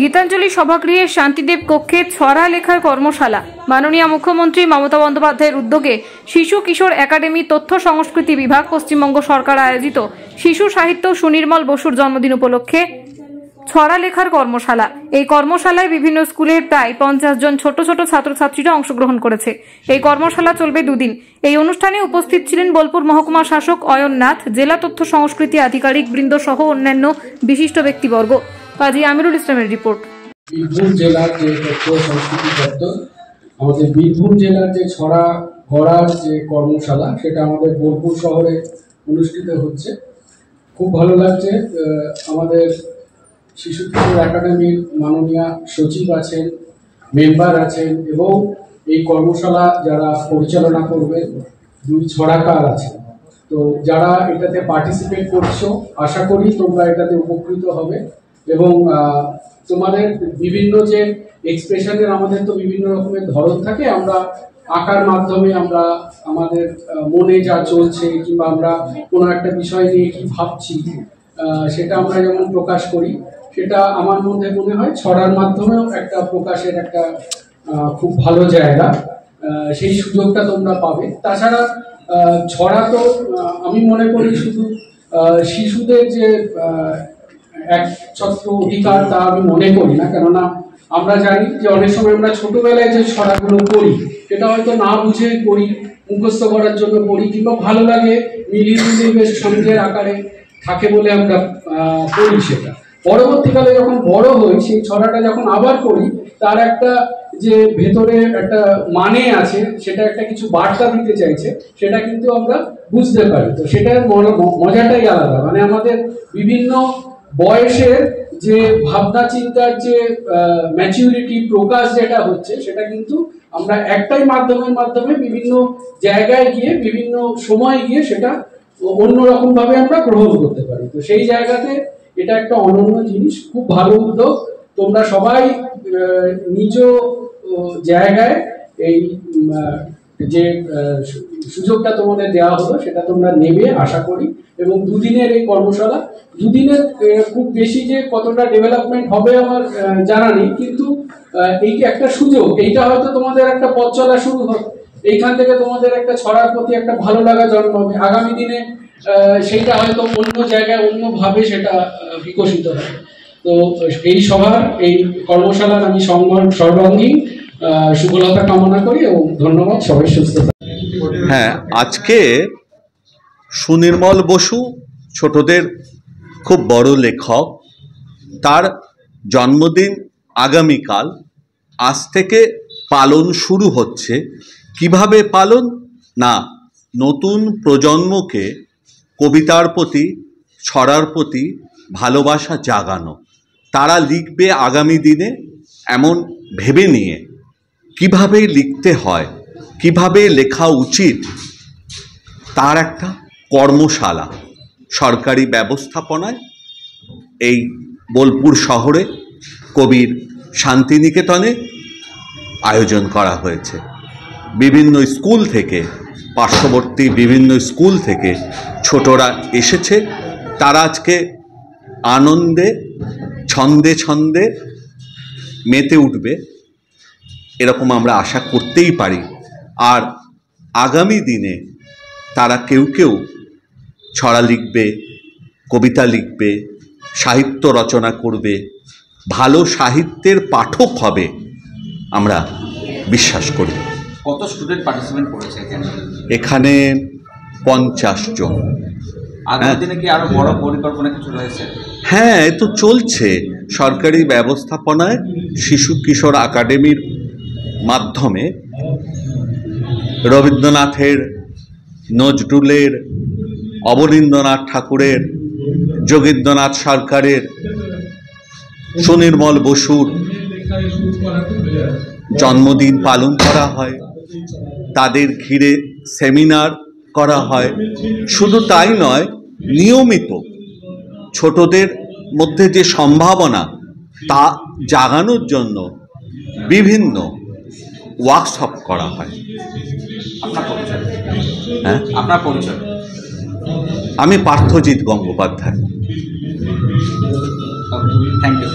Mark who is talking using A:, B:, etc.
A: গীতাঞ্জলি সভাগৃহে শান্তিদেব কক্ষে ছড়া লেখার কর্মশালা। মাননীয় মুখ্যমন্ত্রী মমতা বন্দ্যোপাধ্যায়ের উদ্যোগে শিশু কিশোর একাডেমি তথ্য সংস্কৃতি বিভাগ পশ্চিমবঙ্গ সরকার আয়োজিত শিশু সাহিত্য সুনির্মল বসুর জন্মদিন উপলক্ষে ছড়া লেখার কর্মশালা। এই কর্মশালায় বিভিন্ন স্কুলের প্রায় 50 জন ছোট ছোট ছাত্রছাত্রীরা অংশগ্রহণ করেছে। এই কর্মশালা চলবে দুদিন। এই অনুষ্ঠানে উপস্থিত ছিলেন বোলপুর মহকুমা শাসক অয়ন নাথ, জেলা তথ্য সংস্কৃতি আধিকারিক বৃন্দ সহ অন্যান্য বিশিষ্ট ব্যক্তিবর্গ। কাজী আমিরুল ইসলামের রিপোর্ট।
B: বীরভূম জেলার যে তথ্য সংস্কৃতি দপ্তর আমাদের বীরভূম জেলার যে ছড়া গড়ার যে কর্মশালা সেটা আমাদের বোলপুর শহরে অনুষ্ঠিত হচ্ছে। খুব ভালো লাগছে। আমাদের শিশু কিশোর একাডেমির মাননীয় সচিব আছেন, মেম্বার আছেন এবং এই কর্মশালা যারা পরিচালনা করবে 2 ছড়াকার আছেন। তো যারা এটাতে পার্টিসিপেট করছো আশা করি তোমরা এটাতে উপকৃত হবে এবং তোমাদের বিভিন্ন যে এক্সপ্রেশনের আমাদের তো বিভিন্ন রকমের ধরন থাকে। আমরা আঁকার মাধ্যমে আমরা আমাদের মনে যা চলছে কিংবা আমরা কোনো একটা বিষয় নিয়ে কি ভাবছি সেটা আমরা যেমন প্রকাশ করি, সেটা আমার মধ্যে মনে হয় ছড়ার মাধ্যমেও একটা প্রকাশের একটা খুব ভালো জায়গা। সেই সুযোগটা তোমরা পাবে। তাছাড়া ছড়া তো আমি মনে করি শুধু শিশুদের যে একছত্র অধিকার তা আমি মনে করি না, কেননা আমরা জানি যে অনেক সময় আমরা ছোটবেলায় যে ছড়াগুলো পড়ি সেটা হয়তো না বুঝে পড়ি, মুখস্থ করার জন্য পড়ি কিংবা ভালো লাগে মিলিয়ে মিলিয়ে বেশ ছন্দের আকারে থাকে বলে আমরা পড়ি। সেটা পরবর্তীকালে যখন বড় হই সেই ছড়াটা যখন আবার পড়ি তার একটা যে ভেতরে একটা মানে আছে, সেটা একটা কিছু বার্তা দিতে চাইছে, সেটা কিন্তু আমরা বুঝতে পারি। তো সেটার মজাটাই আলাদা। মানে আমাদের বিভিন্ন বয়সের যে ভাবনা চিন্তার যে ম্যাচুরিটি প্রকাশ যেটা হচ্ছে সেটা কিন্তু আমরা একটাই মাধ্যমে বিভিন্ন জায়গায় গিয়ে বিভিন্ন সময় গিয়ে সেটা অন্যরকম ভাবে আমরা গ্রহণ করতে পারি। তো সেই জায়গাতে এটা একটা অনন্য জিনিস, খুব ভালো উদ্যোগ। তোমরা সবাই নিজ জায়গায় এই যে সুযোগটা তোমাদের দেওয়া হলো সেটা তোমরা নেবে আশা করি। এবং দুদিনের এই কর্মশালা, দুদিনের খুব বেশি যে কতটা ডেভেলপমেন্ট হবে আমার জানা নেই, কিন্তু এই একটা সুযোগ, এইটা হয়তো তোমাদের একটা পথ চলা শুরু হবে। এইখান থেকে তোমাদের একটা ছড়ার প্রতি একটা ভালো লাগা জন্মাবে। আগামী দিনে সেইটা হয়তো অন্য জায়গায় অন্যভাবে সেটা বিকশিত হবে। তো এই সভার এই কর্মশালার আমি সর্বাঙ্গীন সুফলতা কামনা করি এবং ধন্যবাদ। সবাই সুস্থ থাকুন।
C: হ্যাঁ, আজকে সুনির্মল বসু ছোটদের খুব বড় লেখক, তার জন্মদিন আগামীকাল। আজ থেকে পালন শুরু হচ্ছে। কিভাবে পালন? না, নতুন প্রজন্মকে কবিতার প্রতি, ছড়ার প্রতি ভালোবাসা জাগানো। তারা লিখবে আগামী দিনে এমন ভেবে নিয়ে, কিভাবে লিখতে হয়, কিভাবে লেখা উচিত, তার একটা কর্মশালা সরকারি ব্যবস্থাপনায় এই বোলপুর শহরে কবির শান্তিনিকেতনে আয়োজন করা হয়েছে। বিভিন্ন স্কুল থেকে, পার্শ্ববর্তী বিভিন্ন স্কুল থেকে ছোটরা এসেছে। তারা আজকে আনন্দে ছন্দে ছন্দে মেতে উঠবে এরকম আমরা আশা করতেই পারি। আর আগামী দিনে তারা কেউ কেউ ছড়া লিখবে, কবিতা লিখবে, সাহিত্য রচনা করবে, ভালো সাহিত্যের পাঠক হবে আমরা বিশ্বাস করি।
D: কত স্টুডেন্ট পার্টিসিপেট করেছে
C: এখানে? 50 জন।
D: আগামী দিনে কি আরো বড় পরিকল্পনা কিছু রয়েছে?
C: হ্যাঁ, এ তো চলছে। সরকারি ব্যবস্থাপনায় শিশু কিশোর একাডেমির মাধ্যমে রবীন্দ্রনাথের, নজরুলের, অবনীন্দ্রনাথ ঠাকুরের, যোগীন্দ্রনাথ সরকারের, সুনির্মল বসুর জন্মদিন পালন করা হয়। তাদের ঘিরে সেমিনার করা হয়। শুধু তাই নয়, নিয়মিত ছোটদের মধ্যে যে সম্ভাবনা তা জাগানোর জন্য বিভিন্ন ওয়ার্কশপ করা হয়।
D: আপনার পরিচয়?
C: আমি পার্থজিৎ গঙ্গোপাধ্যায়।
D: Thank you.